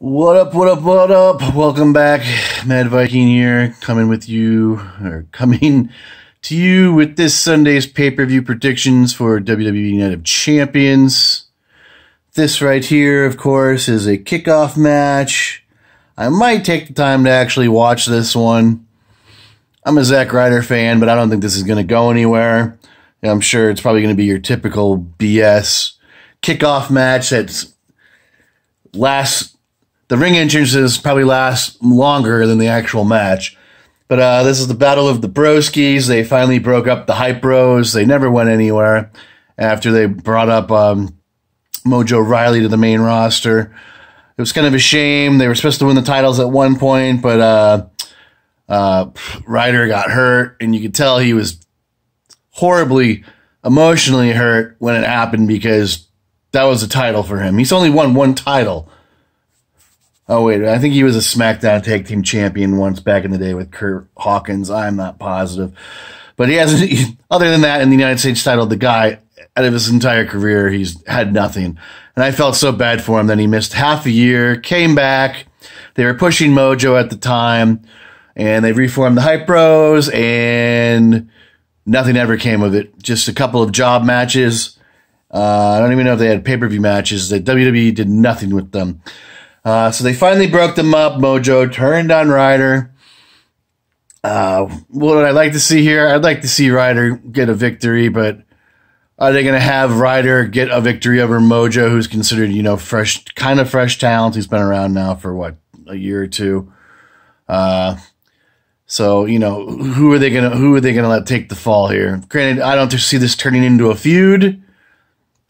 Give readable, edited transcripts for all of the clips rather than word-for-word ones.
What up, what up, what up? Welcome back. Mad Viking here, coming to you with this Sunday's pay-per-view predictions for WWE Night of Champions. This right here, of course, is a kickoff match. I might take the time to actually watch this one. I'm a Zack Ryder fan, but I don't think this is going to go anywhere. I'm sure it's probably going to be your typical BS kickoff match that's the ring entrances probably last longer than the actual match. But this is the Battle of the Broskis. They finally broke up the Hype Bros. They never went anywhere after they brought up Mojo Riley to the main roster. It was kind of a shame. They were supposed to win the titles at one point, but Ryder got hurt, and you could tell he was horribly emotionally hurt when it happened because that was a title for him. He's only won one title. Oh, wait, I think he was a SmackDown Tag Team Champion once back in the day with Kurt Hawkins. I'm not positive. But he hasn't, other than that, in the United States title, the guy, out of his entire career, he's had nothing. And I felt so bad for him that he missed half a year, came back. They were pushing Mojo at the time, and they reformed the Hype Bros, and nothing ever came of it. Just a couple of job matches. I don't even know if they had pay-per-view matches. The WWE did nothing with them. So they finally broke them up. Mojo turned on Ryder. What would I like to see here? I'd like to see Ryder get a victory, but are they going to have Ryder get a victory over Mojo, who's considered, fresh talent? He's been around now for, a year or two. So, who are they going to let take the fall here? Granted, I don't see this turning into a feud.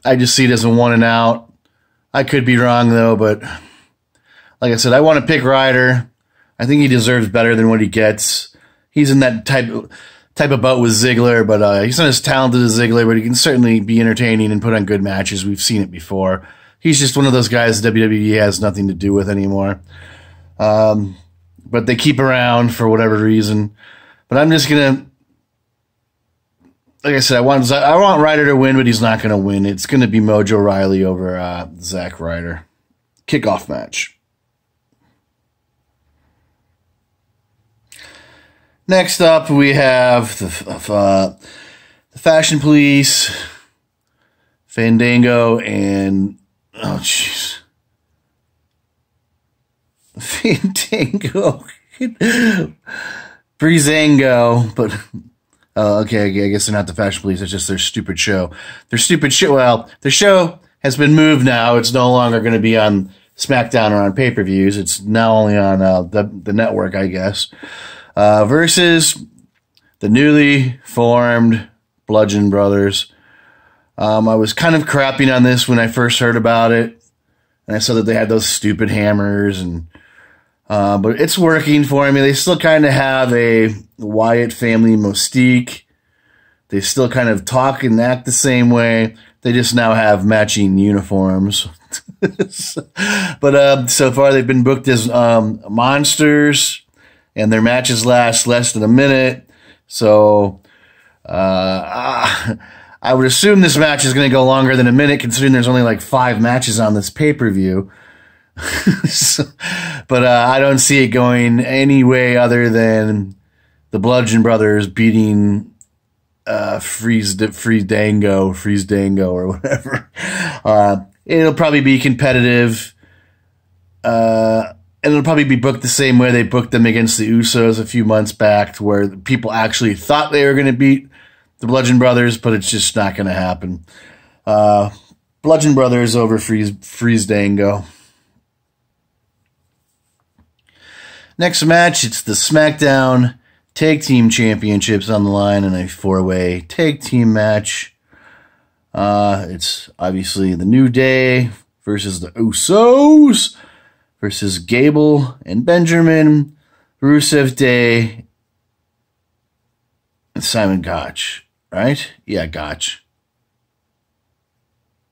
I just see it as a one and out. I could be wrong, though, but like I said, I want to pick Ryder. I think he deserves better than what he gets. He's in that type of boat with Ziggler, but he's not as talented as Ziggler, but he can certainly be entertaining and put on good matches. We've seen it before. He's just one of those guys WWE has nothing to do with anymore. But they keep around for whatever reason. But I'm just gonna, like I said, I want Ryder to win, but he's not gonna win. It's gonna be Mojo Riley over Zack Ryder. Kickoff match. Next up, we have the Fashion Police, Fandango, and Fandango, Breezango, but okay, I guess they're not the Fashion Police. It's just their stupid show. Well, their show has been moved now. It's no longer going to be on SmackDown or on pay-per-views. It's now only on the network, I guess. Versus the newly formed Bludgeon Brothers. I was kind of crapping on this when I first heard about it, and I saw that they had those stupid hammers, but it's working for me. They still kind of have a Wyatt family mystique. They still kind of talk and act the same way. They just now have matching uniforms. But so far they've been booked as monsters, and their matches last less than a minute. So I would assume this match is going to go longer than a minute, considering there's only like 5 matches on this pay-per-view. But I don't see it going any way other than the Bludgeon Brothers beating Freeze Dango or whatever. It'll probably be competitive. And it'll probably be booked the same way they booked them against the Usos a few months back, to where people actually thought they were going to beat the Bludgeon Brothers, but it's just not going to happen. Bludgeon Brothers over Freeze Dango. Next match, it's the SmackDown Tag Team Championships on the line in a 4-way tag team match. It's obviously the New Day versus the Usos versus Gable and Benjamin, Rusev Day, and Simon Gotch, right? Yeah, Gotch.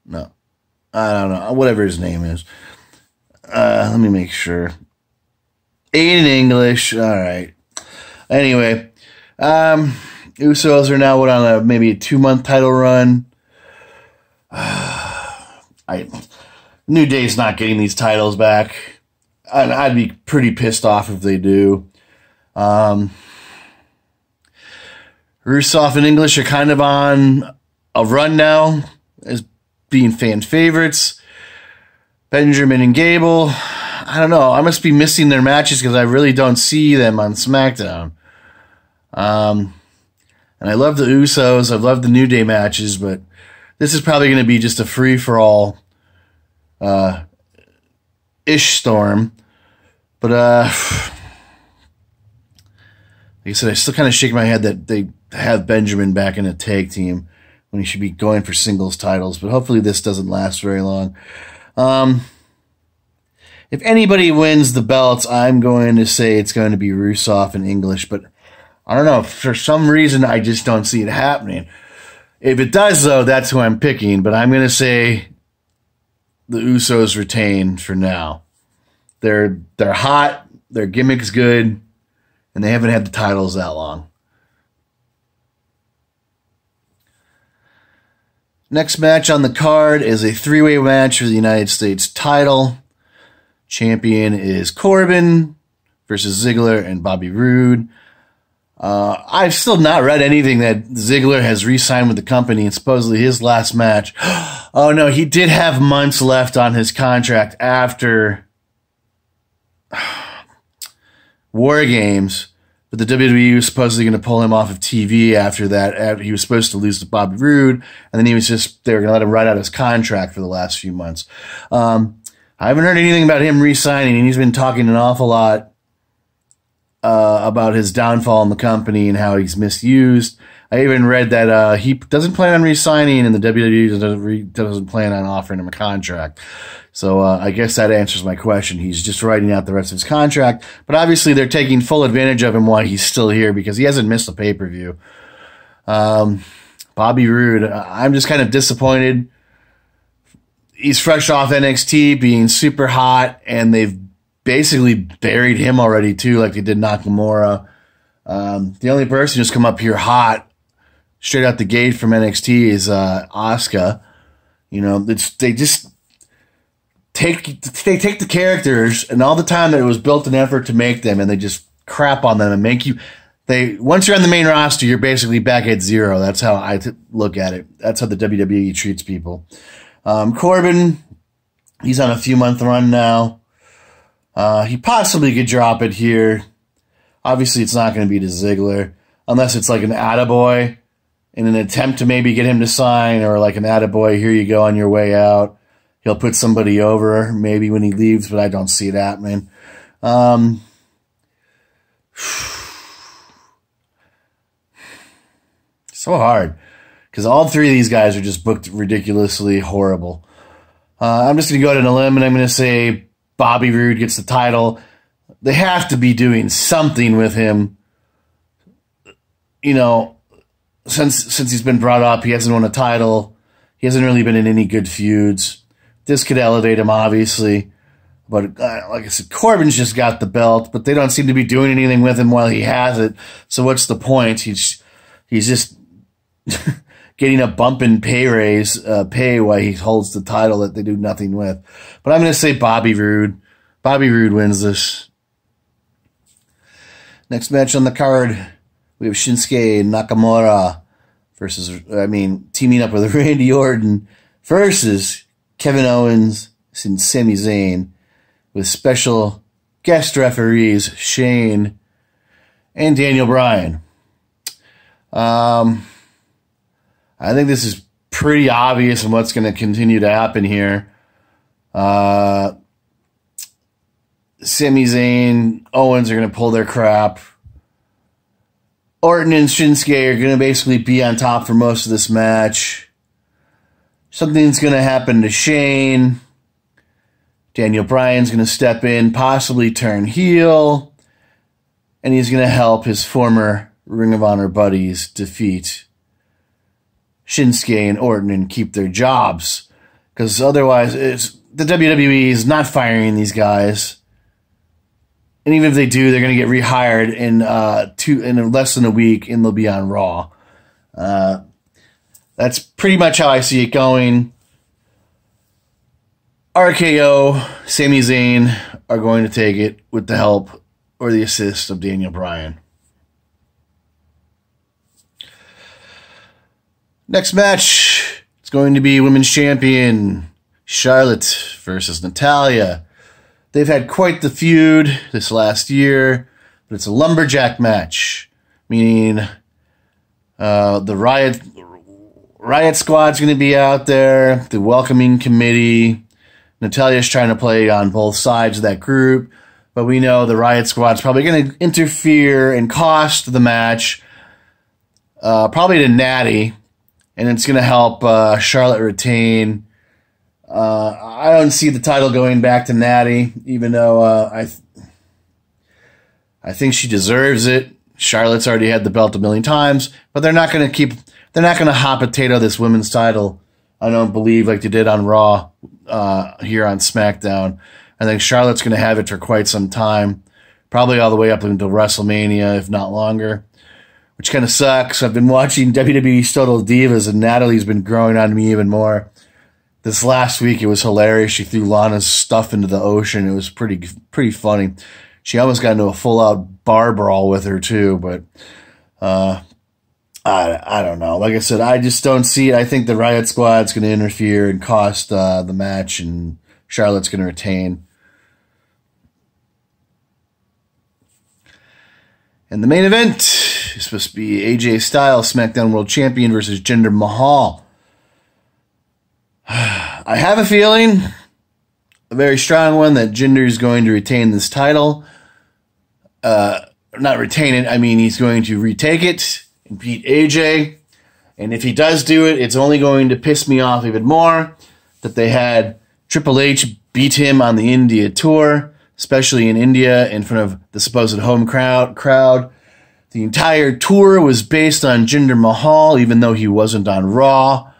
No, I don't know. Whatever his name is. Let me make sure. In English. All right. Anyway, Usos are now on maybe a 2-month title run. New Day's not getting these titles back. I'd be pretty pissed off if they do. Rusev and English are kind of on a run now as being fan favorites. Benjamin and Gable, I don't know. I must be missing their matches because I really don't see them on SmackDown. And I love the Usos. I've loved the New Day matches, but this is probably going to be just a free-for-all ish storm. But like I said, I still kind of shake my head that they have Benjamin back in a tag team when he should be going for singles titles. But hopefully this doesn't last very long. If anybody wins the belts, I'm going to say it's going to be Rusev and English. But I don't know. For some reason, I just don't see it happening. If it does, though, that's who I'm picking. But I'm going to say the Usos retain for now. They're hot. Their gimmick's good. And they haven't had the titles that long. Next match on the card is a three-way match for the United States title. Champion is Corbin versus Ziggler and Bobby Roode. I've still not read anything that Ziggler has re-signed with the company, and supposedly his last match. Oh, no, he did have months left on his contract after War Games. But the WWE was supposedly going to pull him off of TV after that. He was supposed to lose to Bobby Roode, and then they were going to let him ride out his contract for the last few months. I haven't heard anything about him re-signing, and he's been talking an awful lot about his downfall in the company and how he's misused. I even read that he doesn't plan on re-signing, and the WWE doesn't plan on offering him a contract. So I guess that answers my question. He's just writing out the rest of his contract. But obviously they're taking full advantage of him while he's still here because he hasn't missed a pay-per-view. Bobby Roode, I'm just kind of disappointed. He's fresh off NXT, being super hot, and they've basically buried him already too, like they did Nakamura. The only person who's come up here hot, straight out the gate from NXT, is Asuka. You know, they just take the characters and all the time that it was built an effort to make them, and they just crap on them and make you. Once you're on the main roster, you're basically back at zero. That's how I look at it. That's how the WWE treats people. Corbin, he's on a few-month run now. He possibly could drop it here. Obviously, it's not going to be to Ziggler, unless it's like an attaboy in an attempt to maybe get him to sign, or like an attaboy, here you go on your way out. He'll put somebody over maybe when he leaves, but I don't see it happening. So hard, because all three of these guys are just booked ridiculously horrible. I'm just going to go out on a limb, and I'm going to say Bobby Roode gets the title. They have to be doing something with him. You know, since he's been brought up, he hasn't won a title. He hasn't really been in any good feuds. This could elevate him, obviously. But like I said, Corbin's just got the belt, but they don't seem to be doing anything with him while he has it. So what's the point? He's just getting a bump in pay while he holds the title that they do nothing with. But I'm going to say Bobby Roode. Bobby Roode wins this. Next match on the card, we have Shinsuke Nakamura teaming up with Randy Orton versus Kevin Owens and Sami Zayn, with special guest referees Shane and Daniel Bryan. I think this is pretty obvious in what's going to continue to happen here. Sami Zayn, Owens are going to pull their crap. Orton and Shinsuke are going to basically be on top for most of this match. Something's going to happen to Shane. Daniel Bryan's going to step in, possibly turn heel, and he's going to help his former Ring of Honor buddies defeat Shinsuke and Orton and keep their jobs. Because otherwise, the WWE is not firing these guys. And even if they do, they're going to get rehired in less than a week, and they'll be on Raw. That's pretty much how I see it going. RKO, Sami Zayn, are going to take it with the help or the assist of Daniel Bryan. Next match, it's going to be Women's Champion Charlotte versus Natalya. They've had quite the feud this last year, but it's a lumberjack match, meaning the Riot Squad's going to be out there, the welcoming committee. Natalya's trying to play on both sides of that group, but we know the Riot Squad's probably going to interfere and cost the match, probably to Natty, and it's going to help Charlotte retain. I don't see the title going back to Natty, even though I think she deserves it. Charlotte's already had the belt a million times, but they're not going to hot potato this women's title. I don't believe like they did on Raw here on SmackDown. I think Charlotte's going to have it for quite some time, probably all the way up until WrestleMania, if not longer, which kind of sucks. I've been watching WWE Total Divas, and Natalie's been growing on me even more. This last week, it was hilarious. She threw Lana's stuff into the ocean. It was pretty funny. She almost got into a full-out bar brawl with her, too, but I don't know. Like I said, I just don't see it. I think the Riot Squad's going to interfere and cost the match, and Charlotte's going to retain. And the main event is supposed to be AJ Styles, SmackDown World Champion, versus Jinder Mahal. I have a feeling, a very strong one, that Jinder is going to retain this title. Not retain it, I mean he's going to retake it and beat AJ. And if he does do it, it's only going to piss me off even more that they had Triple H beat him on the India tour, especially in India, in front of the supposed home crowd. The entire tour was based on Jinder Mahal, even though he wasn't on Raw.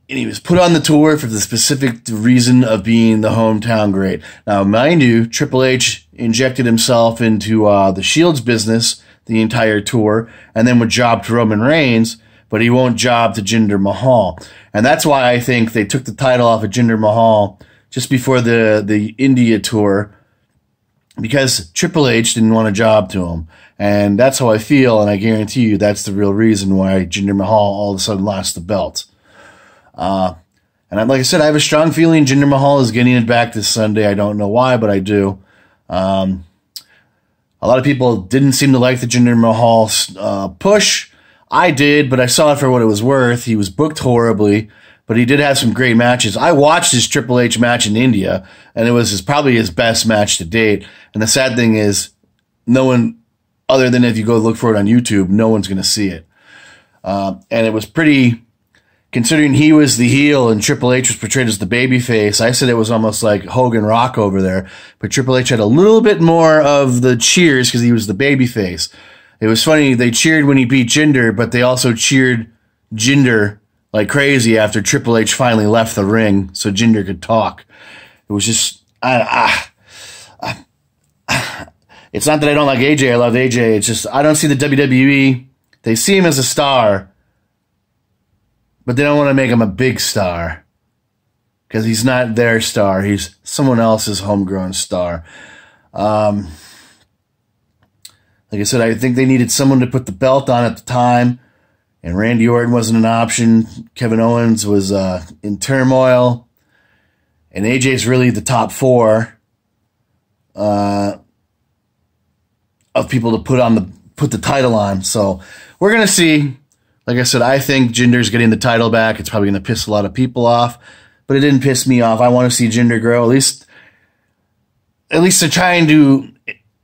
And he was put on the tour for the specific reason of being the hometown great. Now, mind you, Triple H injected himself into the Shield's business the entire tour, and then would job to Roman Reigns, but he won't job to Jinder Mahal. And that's why I think they took the title off of Jinder Mahal just before the India tour, because Triple H didn't want a job to him. And that's how I feel, and I guarantee you that's the real reason why Jinder Mahal all of a sudden lost the belt. And like I said, I have a strong feeling Jinder Mahal is getting it back this Sunday. I don't know why, but I do. A lot of people didn't seem to like the Jinder Mahal push. I did, but I saw it for what it was worth. He was booked horribly, but he did have some great matches. I watched his Triple H match in India, and it was probably his best match to date. And the sad thing is, no one, other than if you go look for it on YouTube, no one's going to see it. And it was pretty... Considering he was the heel and Triple H was portrayed as the babyface, I said it was almost like Hogan Rock over there. But Triple H had a little bit more of the cheers because he was the babyface. It was funny, they cheered when he beat Jinder, but they also cheered Jinder like crazy after Triple H finally left the ring so Jinder could talk. It was just... it's not that I don't like AJ, I love AJ. It's just I don't see the WWE. They see him as a star, but they don't want to make him a big star because he's not their star. He's someone else's homegrown star. Like I said, I think they needed someone to put the belt on at the time, and Randy Orton wasn't an option. Kevin Owens was in turmoil, and AJ's really the top four of people to put the title on. So we're gonna see. Like I said, I think Jinder's getting the title back. It's probably going to piss a lot of people off, but it didn't piss me off. I want to see Jinder grow. At least they're trying to.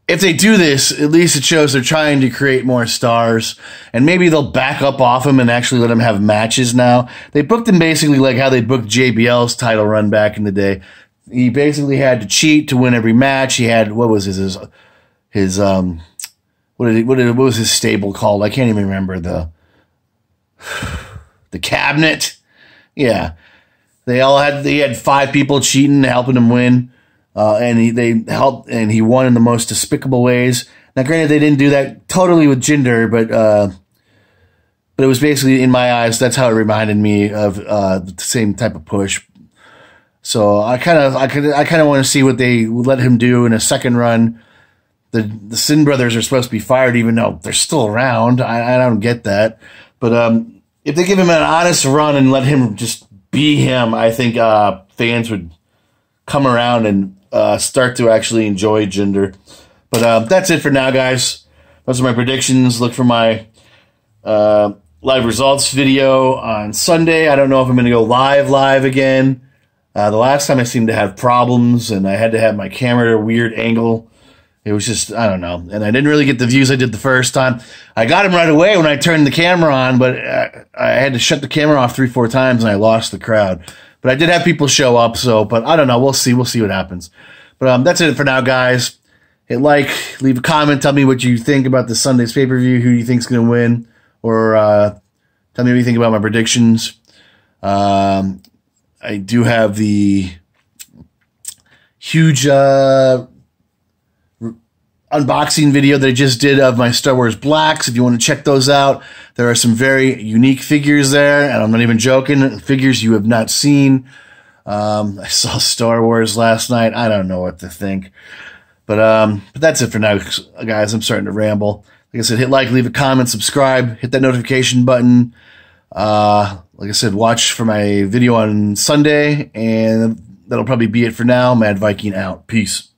If they do this, at least it shows they're trying to create more stars, and maybe they'll back up off him and actually let him have matches now. They booked him basically like how they booked JBL's title run back in the day. He basically had to cheat to win every match. He had, what was his what was his stable called? I can't even remember the cabinet. Yeah. They had 5 people cheating, helping him win. And they helped, and he won in the most despicable ways. Now, granted, they didn't do that totally with Jinder, but it was basically, in my eyes, that's how it reminded me of the same type of push. So I kind of want to see what they let him do in a second run. The Sin Brothers are supposed to be fired, even though they're still around. I don't get that. But if they give him an honest run and let him just be him, I think fans would come around and start to actually enjoy Jinder. But that's it for now, guys. Those are my predictions. Look for my live results video on Sunday. I don't know if I'm going to go live again. The last time I seemed to have problems, and I had to have my camera at a weird angle. It was just, I don't know. And I didn't really get the views I did the first time. I got them right away when I turned the camera on, but I had to shut the camera off 3-4 times, and I lost the crowd. But I did have people show up, so, but I don't know. We'll see. We'll see what happens. But that's it for now, guys. Hit like, leave a comment, tell me what you think about the Sundays pay-per-view, who you think's going to win, or tell me what you think about my predictions. I do have the huge unboxing video that I just did of my Star Wars Blacks. If you want to check those out, there are some very unique figures there, and I'm not even joking, figures you have not seen. I saw Star Wars last night. I don't know what to think. But that's it for now, guys. I'm starting to ramble. Like I said, hit like, leave a comment, subscribe, hit that notification button. Like I said, watch for my video on Sunday, and that'll probably be it for now. Mad Viking out. Peace.